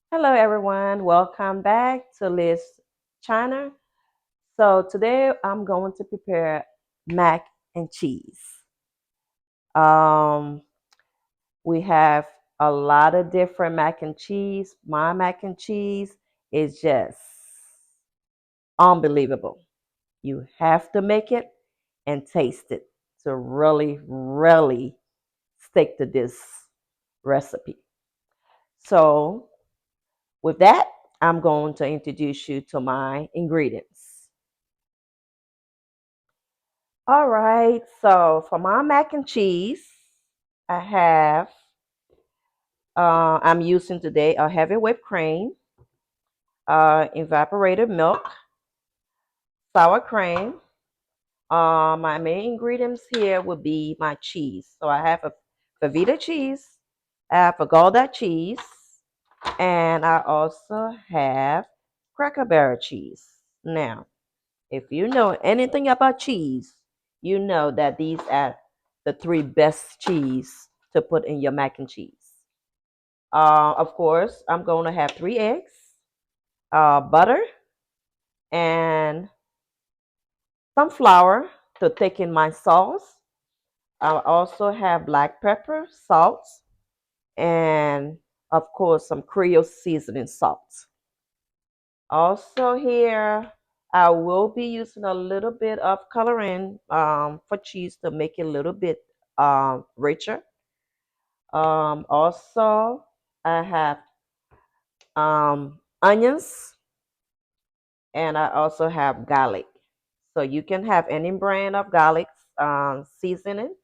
Hello, everyone. Welcome back to Liz China. So today I'm going to prepare mac and cheese. Um, we have a lot of different mac and cheese. My mac and cheese is just unbelievable. You have to make it and taste it to really stick to this recipe. So with that, I'm going to introduce you to my ingredients. All right, so for my mac and cheese, I have, I'm using today a heavy whipped cream, evaporated milk, sour cream. My main ingredients here would be my cheese. So I have a Velveeta cheese, I have a Gouda cheese, and I also have Cracker Barrel cheese. Now, if you know anything about cheese, you know that these are the three best cheese to put in your mac and cheese. Of course, I'm going to have 3 eggs, butter, and some flour to thicken my sauce. I also have black pepper, salt, and of course some Creole seasoning salt. Also here, I will be using a little bit of coloring for cheese to make it a little bit richer. Also, I have onions and I also have garlic. So you can have any brand of garlic seasoning,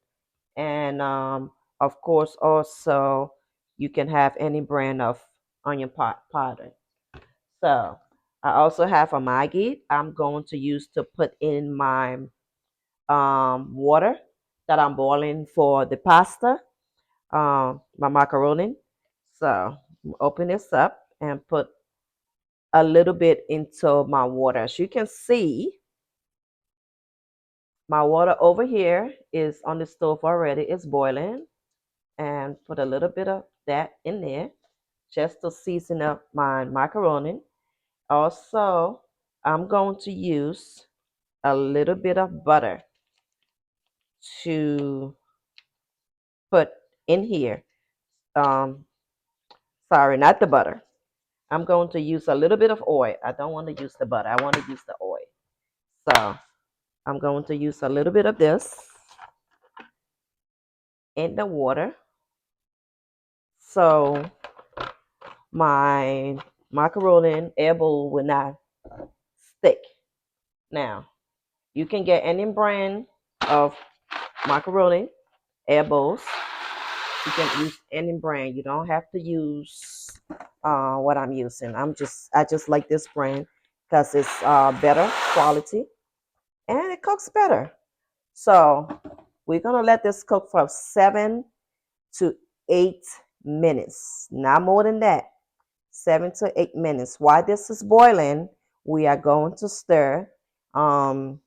and of course also you can have any brand of onion powder. So I also have a Maggi I'm going to use to put in my water that I'm boiling for the pasta, my macaroni. So open this up and put a little bit into my water. As you can see, my water over here is on the stove already. It's boiling, and put a little bit of that in there just to season up my macaroni. Also, I'm going to use a little bit of butter to put in here. Um, sorry, not the butter. I'm going to use a little bit of oil. I don't want to use the butter. I want to use the oil. So I'm going to use a little bit of this in the water. So my macaroni elbow will not stick. Now, you can get any brand of macaroni elbows. You can use any brand. You don't have to use what I'm using. I just like this brand because it's better quality and it cooks better. So we're gonna let this cook for 7 to 8 minutes, not more than that. 7 to 8 minutes. While this is boiling, we are going to stir. Um,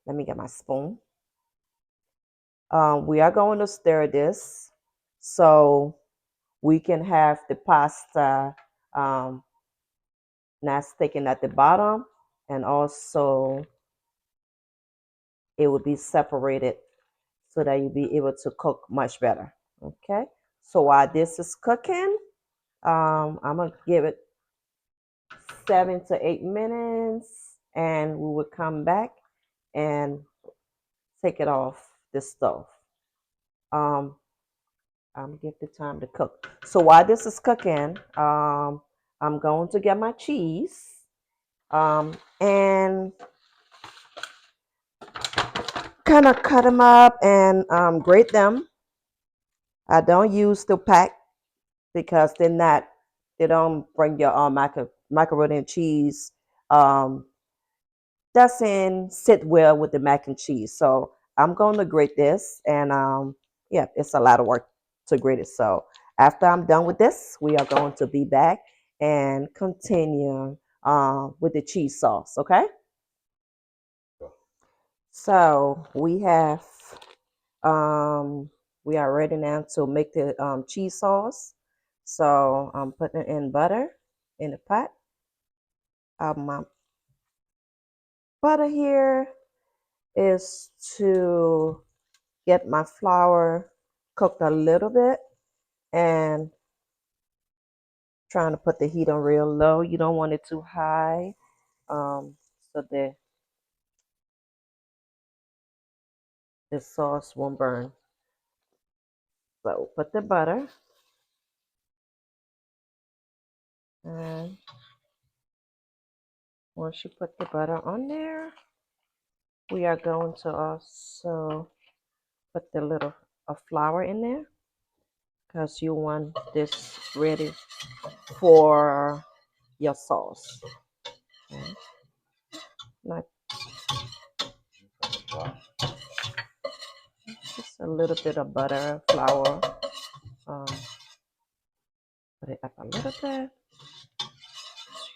Let me get my spoon. We are going to stir this so we can have the pasta um, not sticking at the bottom, and also it will be separated so that you'll be able to cook much better. Okay, so while this is cooking, I'm gonna give it 7 to 8 minutes, and we will come back and take it off the stove. Um, Give the time to cook. So while this is cooking, I'm going to get my cheese and kind of cut them up and grate them. I don't use the pack because they don't bring your macaroni and cheese. Um, doesn't sit well with the mac and cheese. So I'm going to grate this, and yeah, it's a lot of work to grate it. So after I'm done with this, we are going to be back and continue with the cheese sauce. Okay. So um, we are ready now to make the cheese sauce. So I'm putting in butter in the pot. My butter here is to get my flour cooked a little bit and trying to put the heat on real low. You don't want it too high, so the sauce won't burn. So put the butter, and once you put the butter on there, we are going to also put the little flour in there because you want this ready for your sauce. Okay. Not just a little bit of butter, flour. Um, put it up a little bit.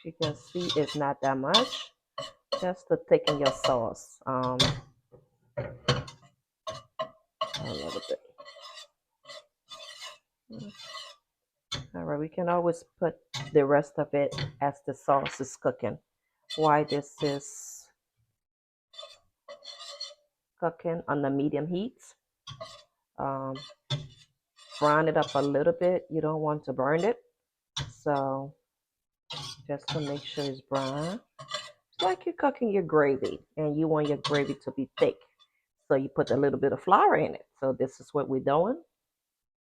You can see it's not that much. Just to thicken your sauce. A little bit. All right, we can always put the rest of it as the sauce is cooking. While this is cooking on the medium heat, um, brown it up a little bit. You don't want to burn it, so just to make sure it's brown. It's like you're cooking your gravy, and you want your gravy to be thick, so you put a little bit of flour in it. So this is what we're doing.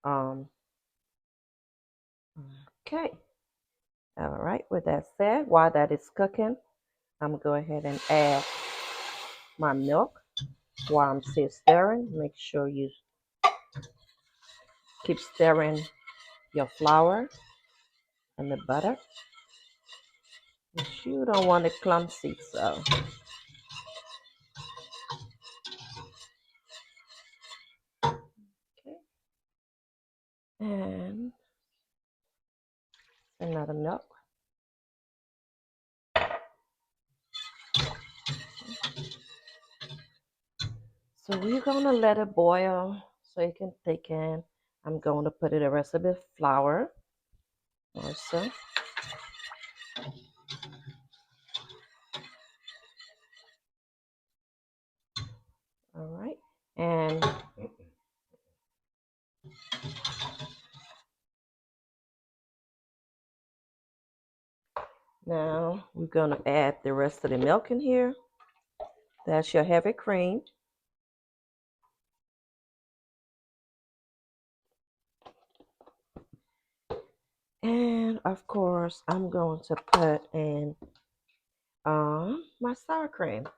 Um, okay. All right. With that said, while that is cooking, I'm gonna go ahead and add my milk while I'm still stirring. Make sure you keep stirring your flour and the butter. But you don't want it clumsy, so okay. And another milk. So we're gonna let it boil so it can thicken. I'm going to put it the rest of the flour also. All right. And now we're gonna add the rest of the milk in here. That's your heavy cream. And of course, I'm going to put in my sour cream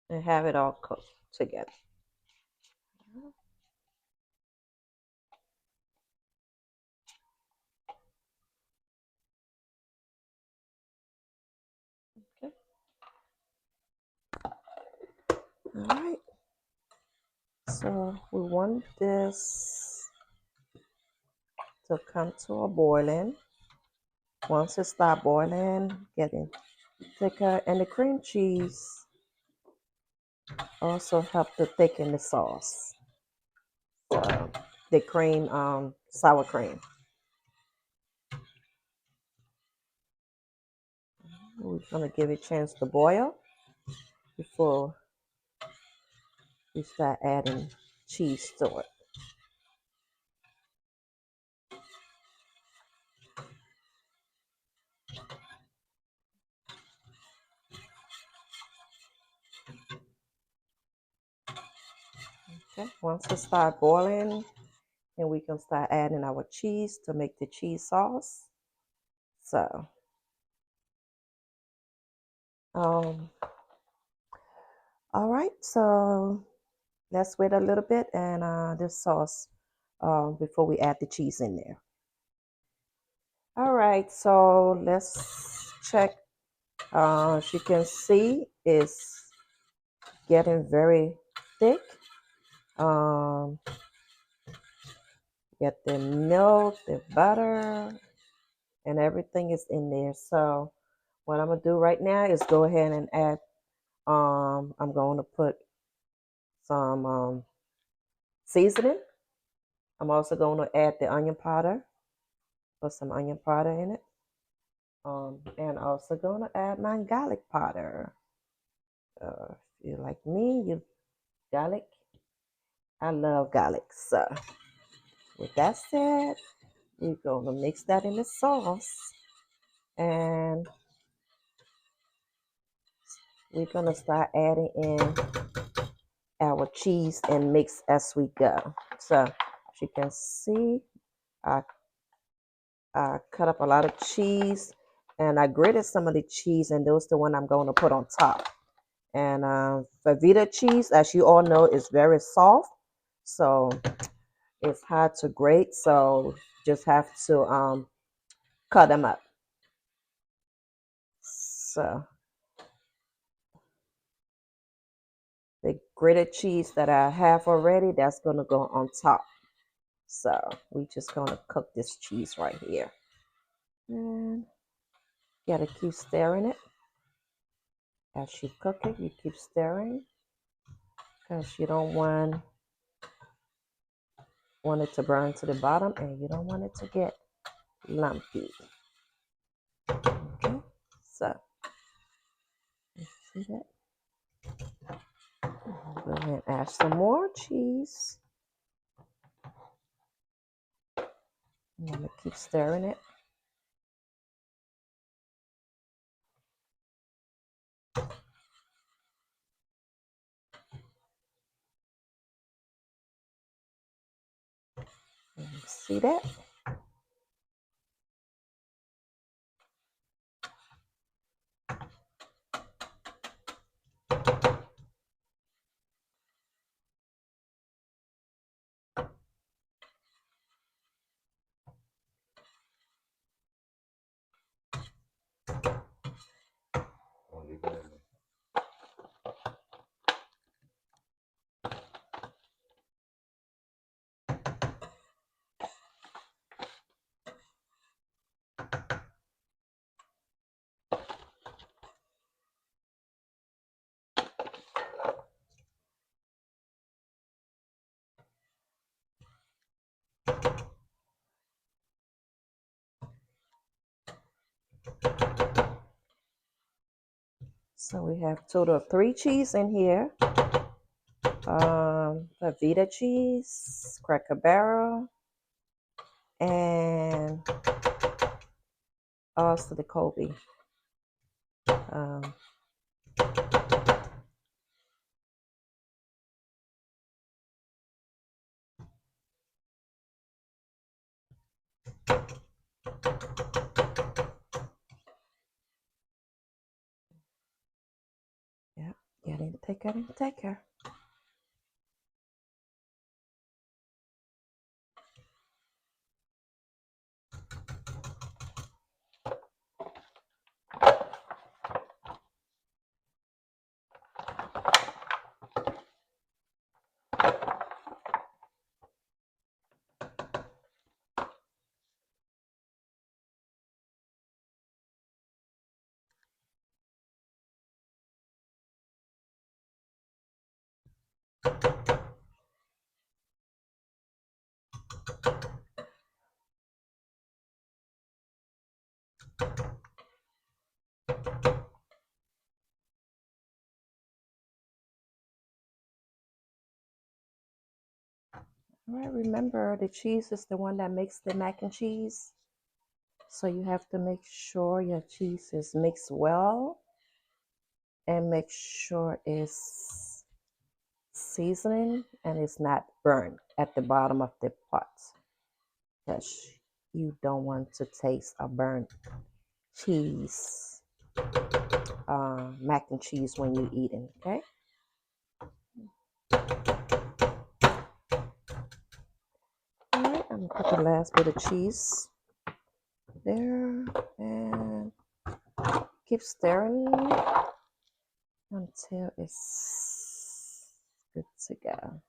and have it all cooked together. Okay. All right. So we want this to come to a boiling. Once it starts boiling, getting thicker, and the cream cheese also help to thicken the sauce. So the cream, sour cream. We're gonna give it a chance to boil before we start adding cheese to it. Okay, once it starts boiling, then we can start adding our cheese to make the cheese sauce. So, um, all right, so let's wait a little bit and this sauce before we add the cheese in there. All right, so let's check. As you can see, it's getting very thick. Um, get the milk, the butter, and everything is in there. So what I'm gonna do right now is go ahead and add. I'm going to put some seasoning. I'm also going to add the onion powder. Put some onion powder in it. And also going to add my garlic powder. If you like me, you garlic. I love garlic. So with that said, we're going to mix that in the sauce. And we're going to start adding in our cheese and mix as we go. So as you can see, I cut up a lot of cheese and I grated some of the cheese, and those the one I'm going to put on top. And Velveeta cheese, as you all know, is very soft, so it's hard to grate. So just have to cut them up. So the grated cheese that I have already, that's going to go on top. So we just going to cook this cheese right here. And you got to keep stirring it. As you cook it, you keep stirring because you don't want it to burn to the bottom, and you don't want it to get lumpy. Okay, so you see that? Go ahead and add some more cheese. I'm gonna keep stirring it. See that? So we have total of 3 cheese in here. Velveeta cheese, Cracker Barrel, and also the Colby. Um, yeah, I didn't take her. All right, remember the cheese is the one that makes the mac and cheese. So you have to make sure your cheese is mixed well and make sure it's seasoning and it's not burnt at the bottom of the pot, because you don't want to taste a burnt cheese, mac and cheese when you're eating. Okay. All right, I'm gonna put the last bit of cheese there and keep stirring until it's good to go.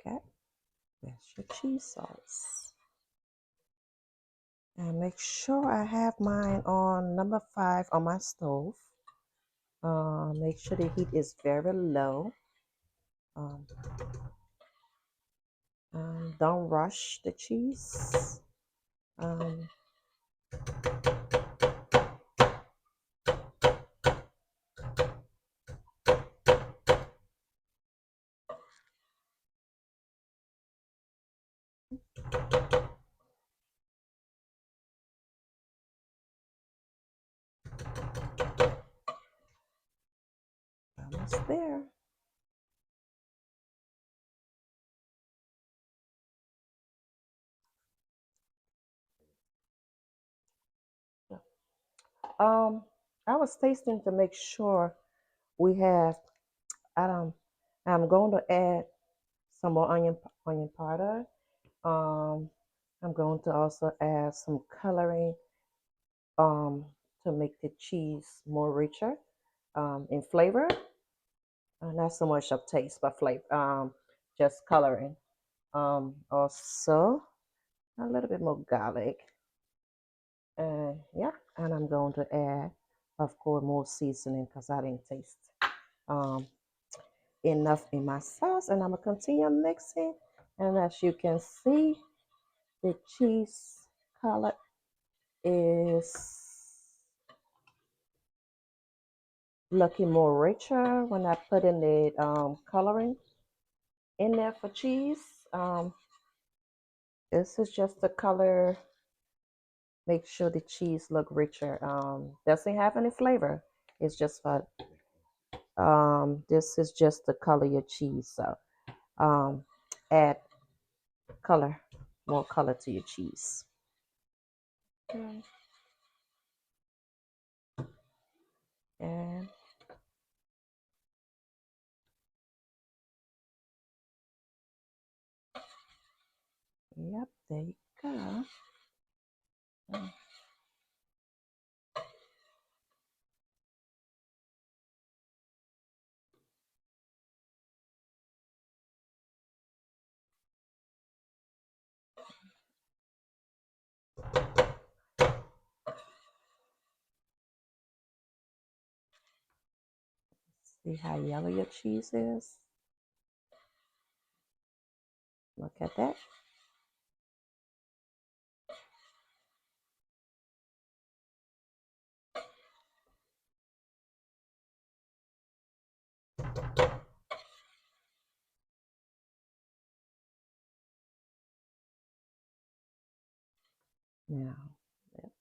Okay, that's your cheese sauce. And make sure I have mine on number 5 on my stove. Make sure the heat is very low. Um, don't rush the cheese. Um, almost there. Um, I was tasting to make sure we have. I don't. I'm going to add some more onion powder. Um, I'm going to also add some coloring um, to make the cheese more richer in flavor. Not so much of taste, but flavor. Just coloring. Also a little bit more garlic. And yeah, and I'm going to add, of course, more seasoning because I didn't taste um, enough in my sauce. And I'm gonna continue mixing. And as you can see, the cheese color is looking more richer when I put in the coloring in there for cheese. This is just the color. Make sure the cheese look richer. Doesn't have any flavor. It's just for this is just the color your cheese. So add color, more color to your cheese. Okay. And yep, there you go. See how yellow your cheese is? Look at that. Now, yep.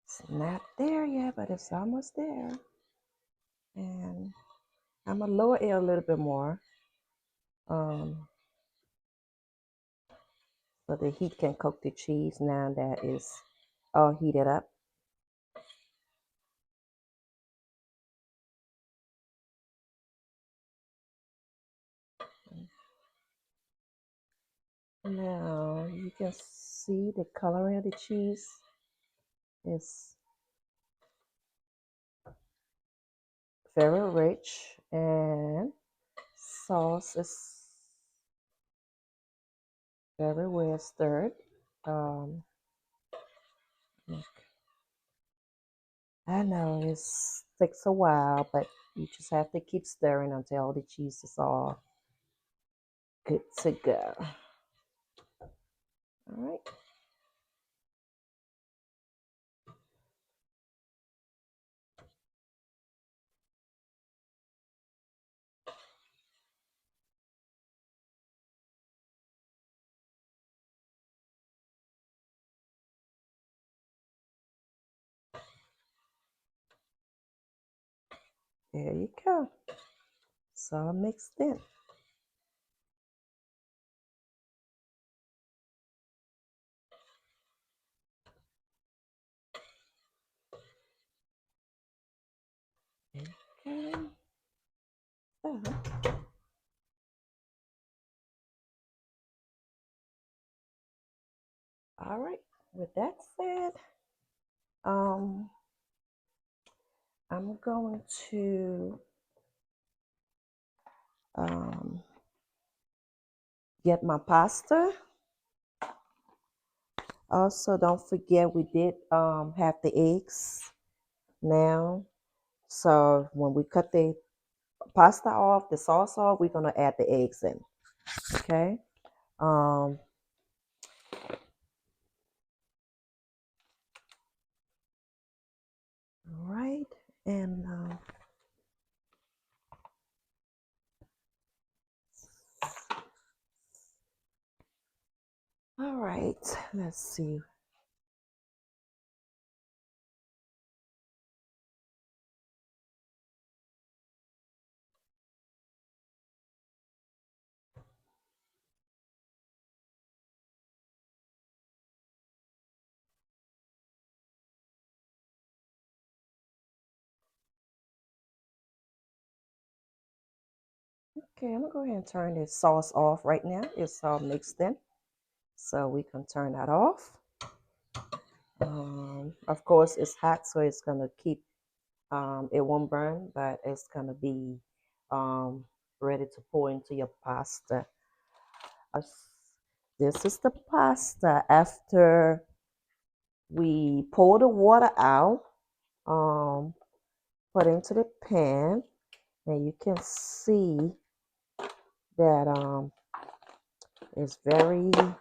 It's not there yet, but it's almost there. And I'm gonna lower it a little bit more, um, so the heat can cook the cheese now that is all heated up. Now you can see the coloring of the cheese is very rich and sauce is very well stirred. Um, I know it takes a while, but you just have to keep stirring until all the cheese is all good to go. All right. There you go. It's all mixed in. Okay. So, all right. With that said, um, I'm going to um, get my pasta. Also, don't forget we did have the eggs now. So when we cut the pasta off, the sauce off, we're gonna add the eggs in. Okay. Um, all right. And all right. Let's see. Okay, I'm gonna go ahead and turn this sauce off right now. It's all mixed in, so we can turn that off. Of course, it's hot, so it's gonna keep. It won't burn, but it's gonna be um, ready to pour into your pasta. This is the pasta after we pour the water out. Um, put into the pan, and you can see that it's very. There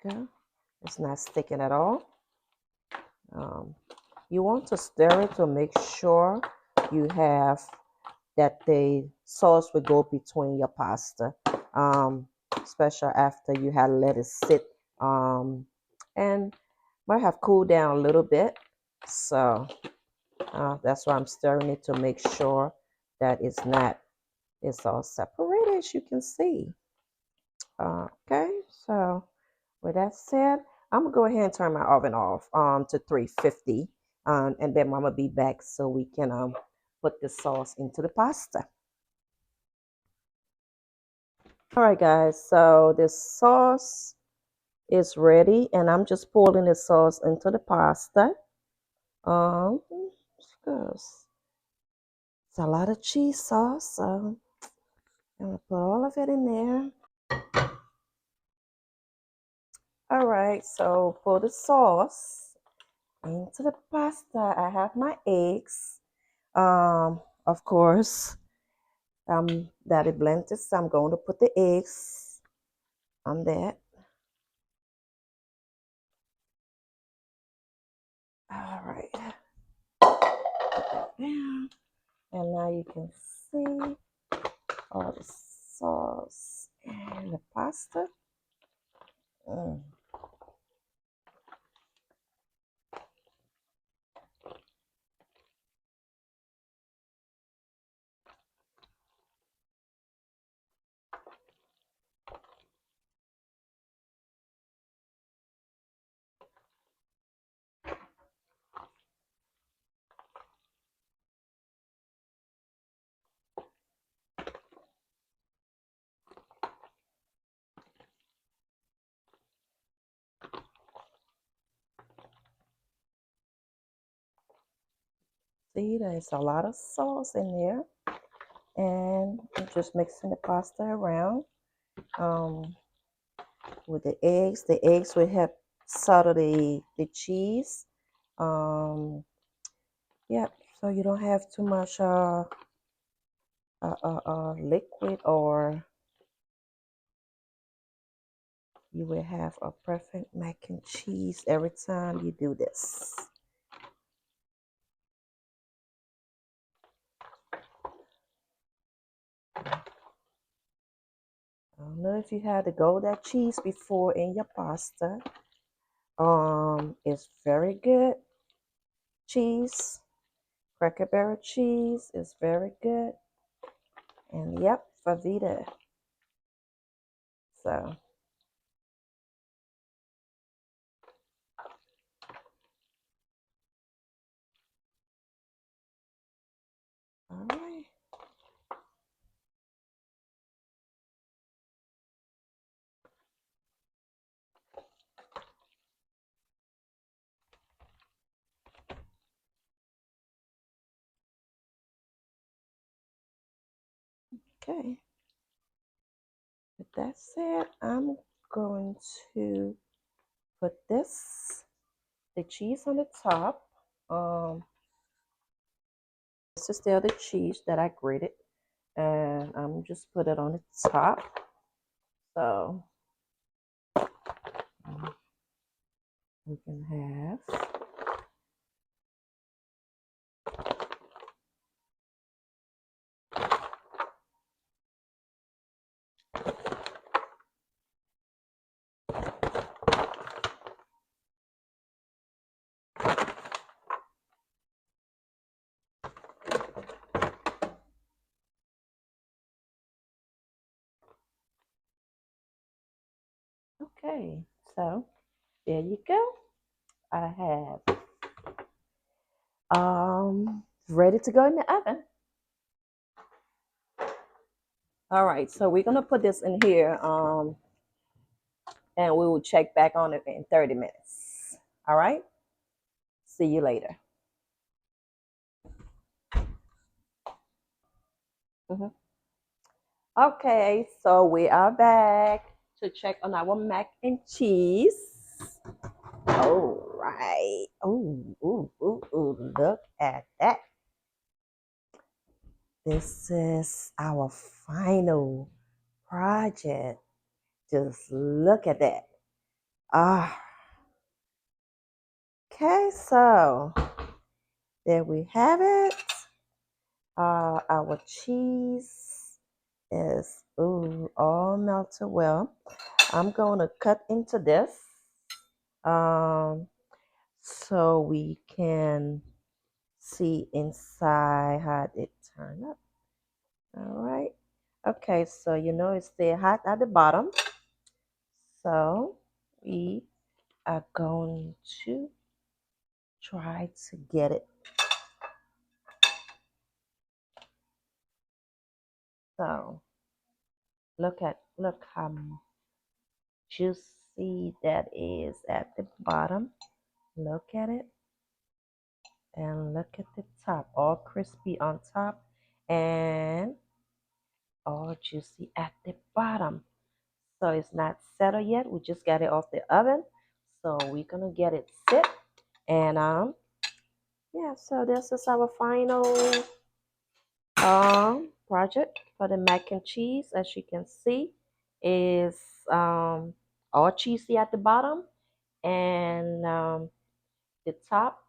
you go. It's not sticking at all. Um, you want to stir it to make sure you have that the sauce will go between your pasta, especially after you had let it sit and might have cooled down a little bit. So that's why I'm stirring it to make sure that it's all separated, as you can see. Okay, so with that said, I'm gonna go ahead and turn my oven off to 350, and then I'm gonna be back so we can put the sauce into the pasta. All right, guys, so this sauce is ready, and I'm just pouring the sauce into the pasta. Um, it's a lot of cheese sauce, so I'm gonna put all of it in there. All right, so for the sauce into the pasta, I have my eggs. Of course, that it blended, so I'm going to put the eggs on that. All right, put that down, and now you can see all the sauce and the pasta. Mm. See, there's a lot of sauce in there, and I'm just mixing the pasta around um, with the eggs. The eggs will help settle the cheese. Um, yep, so you don't have too much liquid, or you will have a perfect mac and cheese every time you do this. I don't know if you had the Gouda cheese before in your pasta. It's very good cheese. Cracker Barrel cheese is very good. And yep, Favita. So, all right. Okay, with that said, I'm going to put the cheese on the top. This is the other cheese that I grated, and I'm just put it on the top. So we can have. Okay, so there you go. I have ready to go in the oven. All right, so we're gonna put this in here, and we will check back on it in 30 minutes. All right, see you later. Mhm. Okay, so we are back to check on our mac and cheese. All right. Look at that. This is our final project. Just look at that. Ah, okay, so there we have it. Our cheese is all melted well. I'm going to cut into this um, so we can see inside how it turned up. All right. Okay, so you know it's still hot at the bottom. So we are going to try to get it. So look how juicy that is at the bottom. Look at it. And look at the top, all crispy on top and all juicy at the bottom. So it's not settled yet. We just got it off the oven. So we're gonna get it sit. And yeah, so this is our final project for the mac and cheese. As you can see, is all cheesy at the bottom and the top.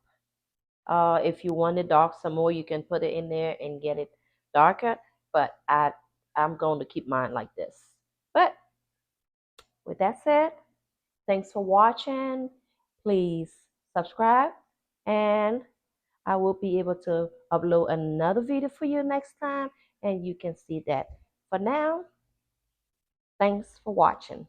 If you want it dark some more, you can put it in there and get it darker. But I'm going to keep mine like this. But with that said, thanks for watching. Please subscribe, and I will be able to upload another video for you next time, and you can see that. For now, thanks for watching.